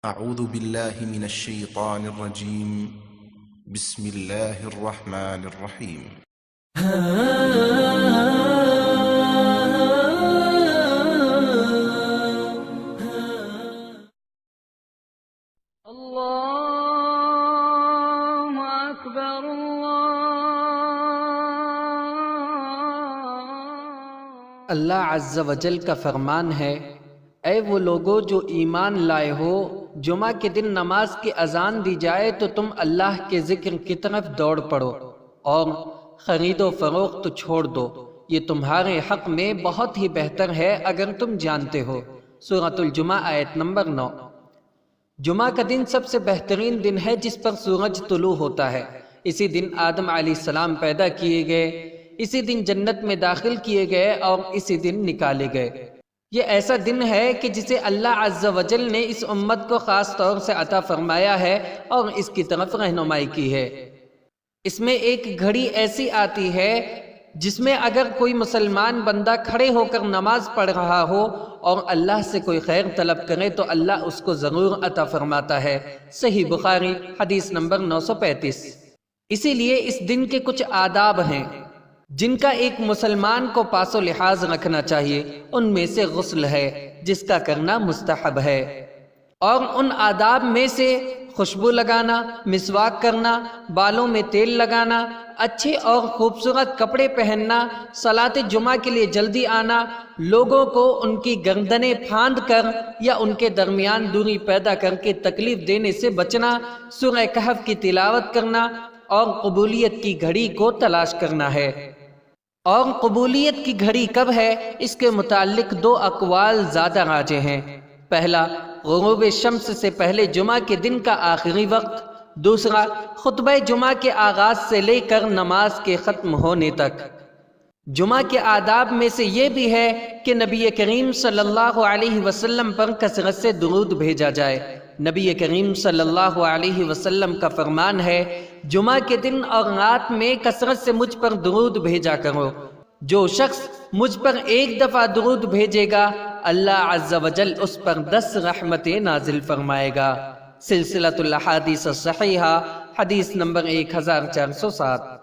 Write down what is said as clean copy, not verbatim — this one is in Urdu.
أعوذ بالله من الشيطان الرجيم. بسم الله الرحمن الرحيم. اللہ اکبر اللہ عز و جل کا فرمان ہے، اے وہ لوگو جو ایمان لائے ہو، جمعہ کے دن نماز کی اذان دی جائے تو تم اللہ کے ذکر کی طرف دوڑ پڑو اور خرید و فروخت چھوڑ دو، یہ تمہارے حق میں بہت ہی بہتر ہے اگر تم جانتے ہو۔ سورۃ الجمعہ آیت نمبر 9۔ جمعہ کا دن سب سے بہترین دن ہے جس پر سورج طلوع ہوتا ہے۔ اسی دن آدم علیہ السلام پیدا کیے گئے، اسی دن جنت میں داخل کیے گئے اور اسی دن نکالے گئے۔ یہ ایسا دن ہے کہ جسے اللہ عز و جل نے اس امت کو خاص طور سے عطا فرمایا ہے اور اس کی طرف رہنمائی کی ہے۔ اس میں ایک گھڑی ایسی آتی ہے جس میں اگر کوئی مسلمان بندہ کھڑے ہو کر نماز پڑھ رہا ہو اور اللہ سے کوئی خیر طلب کرے تو اللہ اس کو ضرور عطا فرماتا ہے۔ صحیح بخاری حدیث نمبر 935۔ اسی لیے اس دن کے کچھ آداب ہیں جن کا ایک مسلمان کو پاس و لحاظ رکھنا چاہیے۔ ان میں سے غسل ہے جس کا کرنا مستحب ہے، اور ان آداب میں سے خوشبو لگانا، مسواک کرنا، بالوں میں تیل لگانا، اچھے اور خوبصورت کپڑے پہننا، صلاۃ جمعہ کے لیے جلدی آنا، لوگوں کو ان کی گردنیں پھاند کر یا ان کے درمیان دوری پیدا کر کے تکلیف دینے سے بچنا، سورہ کہف کی تلاوت کرنا اور قبولیت کی گھڑی کو تلاش کرنا ہے۔ اور قبولیت کی گھڑی کب ہے، اس کے متعلق دو اقوال زیادہ راجح ہیں۔ پہلا، غروب شمس سے پہلے جمعہ کے دن کا آخری وقت۔ دوسرا، خطبہ جمعہ کے آغاز سے لے کر نماز کے ختم ہونے تک۔ جمعہ کے آداب میں سے یہ بھی ہے کہ نبی کریم صلی اللہ علیہ وسلم پر کثرت سے درود بھیجا جائے۔ نبی کریم صلی اللہ علیہ وسلم کا فرمان ہے، جمعہ کے دن اور رات میں کثرت سے مجھ پر درود بھیجا کرو۔ جو شخص مجھ پر ایک دفعہ درود بھیجے گا، اللہ عز و جل اس پر 10 رحمتیں نازل فرمائے گا۔ سلسلۃ الاحادیث الصحیحہ حدیث نمبر 1407۔